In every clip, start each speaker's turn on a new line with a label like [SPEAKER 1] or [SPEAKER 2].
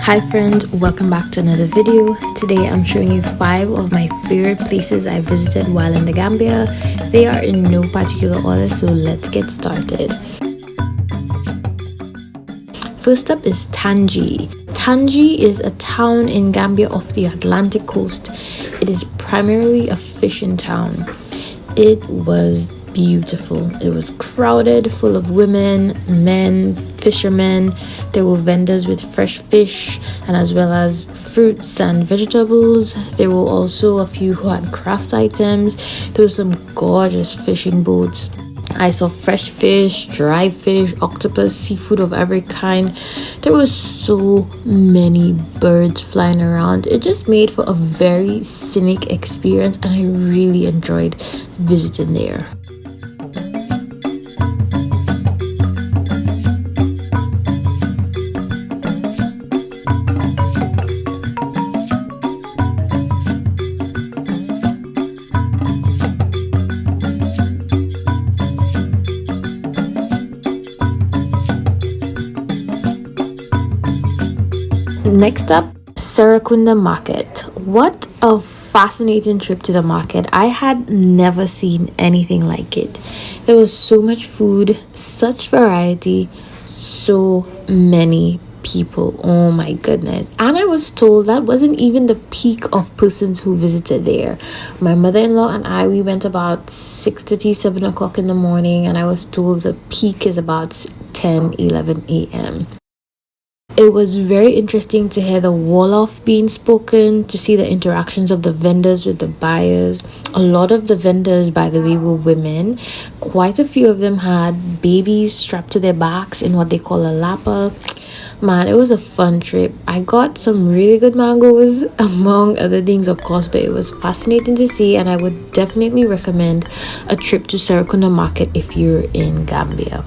[SPEAKER 1] Hi friends, welcome back to another video. Today I'm showing you 5 of my favorite places I visited while in the Gambia. They are in no particular order, so let's get started. First up is Tangi. Tangi is a town in Gambia off the Atlantic coast. It is primarily a fishing town. It was beautiful. It was crowded, full of women, men, fishermen. There were vendors with fresh fish and as well as fruits and vegetables. There were also a few who had craft items. There were some gorgeous fishing boats. I saw fresh fish, dry fish, octopus, seafood of every kind. There were so many birds flying around. It just made for a very scenic experience and I really enjoyed visiting there. Next up, Serakunda Market. What a fascinating trip to the market. I had never seen anything like it. There was so much food, such variety, so many people. Oh my goodness. And I was told that wasn't even the peak of persons who visited there. My mother-in-law and we went about 6:30, 7 o'clock in the morning, and I was told the peak is about 10, 11 a.m. It was very interesting to hear the Wolof being spoken, to see the interactions of the vendors with the buyers. A lot of the vendors, by the way, were women. Quite a few of them had babies strapped to their backs in what they call a lapa. Man, it was a fun trip. I got some really good mangoes, among other things, of course, but it was fascinating to see, and I would definitely recommend a trip to Serakunda Market if you're in Gambia.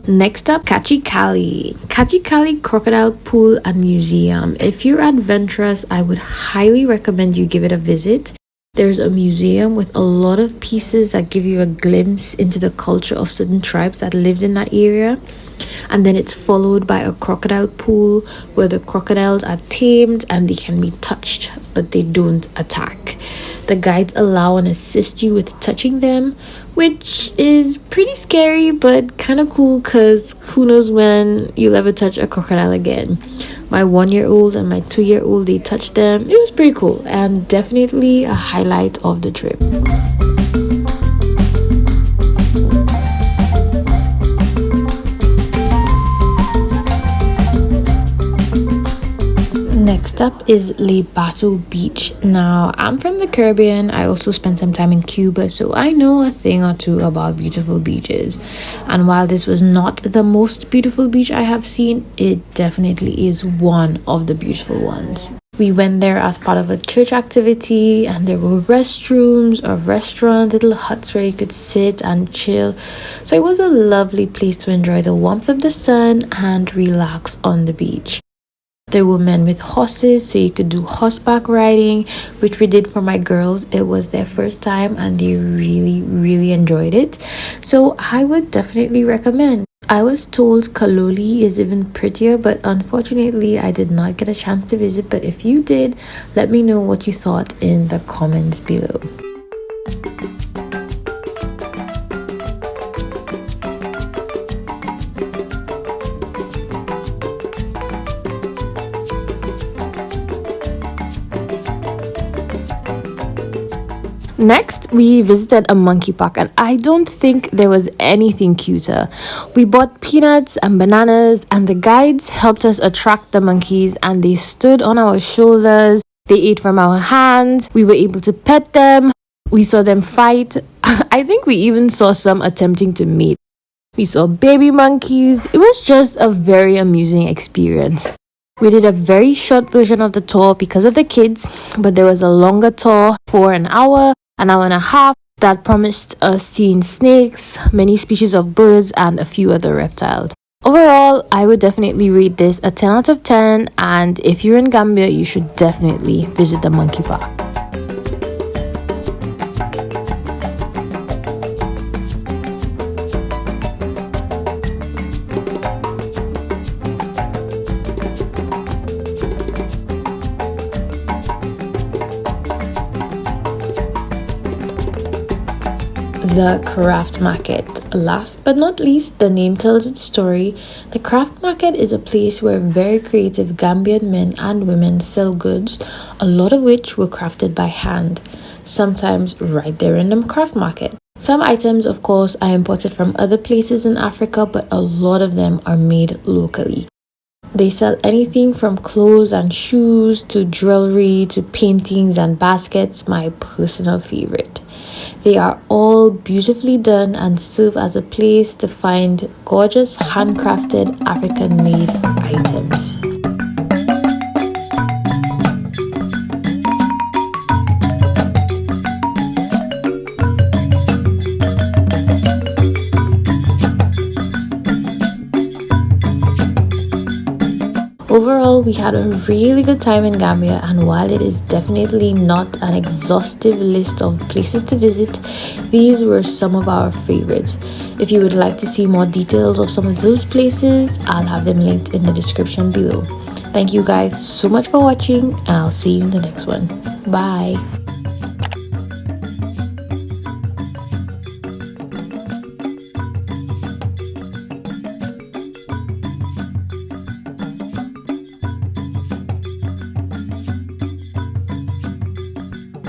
[SPEAKER 1] Next up, Kachikali. Kachikali Crocodile Pool and Museum. If you're adventurous, I would highly recommend you give it a visit. There's a museum with a lot of pieces that give you a glimpse into the culture of certain tribes that lived in that area. And then it's followed by a crocodile pool where the crocodiles are tamed and they can be touched, but they don't attack. The guides allow and assist you with touching them, which is pretty scary but kind of cool because who knows when you'll ever touch a crocodile again. My 1-year-old and my 2-year-old, they touched them. It was pretty cool and definitely a highlight of the trip. Next up is Lebato Beach. Now, I'm from the Caribbean. I also spent some time in Cuba, so I know a thing or two about beautiful beaches. And while this was not the most beautiful beach I have seen, it definitely is one of the beautiful ones. We went there as part of a church activity, and there were restrooms, a restaurant, little huts where you could sit and chill. So it was a lovely place to enjoy the warmth of the sun and relax on the beach. There were men with horses, so you could do horseback riding, which we did for my girls. It was their first time and they really enjoyed it. So I would definitely recommend. I was told Kaloli is even prettier, but unfortunately I did not get a chance to visit. But if you did, let me know what you thought in the comments below. Next, we visited a monkey park and I don't think there was anything cuter. We bought peanuts and bananas and the guides helped us attract the monkeys and they stood on our shoulders. They ate from our hands. We were able to pet them. We saw them fight. I think we even saw some attempting to mate. We saw baby monkeys. It was just a very amusing experience. We did a very short version of the tour because of the kids, but there was a longer tour for an hour and a half that promised us seeing snakes, many species of birds, and a few other reptiles. Overall, Overall, I would definitely rate this a 10 out of 10, and if you're in Gambia, you should definitely visit the monkey park. The craft market. Last but not least, the name tells its story. The craft market is a place where very creative Gambian men and women sell goods, a lot of which were crafted by hand, sometimes right there in the craft market. Some items, of course, are imported from other places in Africa, but a lot of them are made locally. They sell anything from clothes and shoes to jewelry to paintings and baskets, my personal favorite. They are all beautifully done and serve as a place to find gorgeous handcrafted African-made items. Overall, we had a really good time in Gambia, and while it is definitely not an exhaustive list of places to visit, these were some of our favorites. If you would like to see more details of some of those places, I'll have them linked in the description below. Thank you guys so much for watching, and I'll see you in the next one. Bye!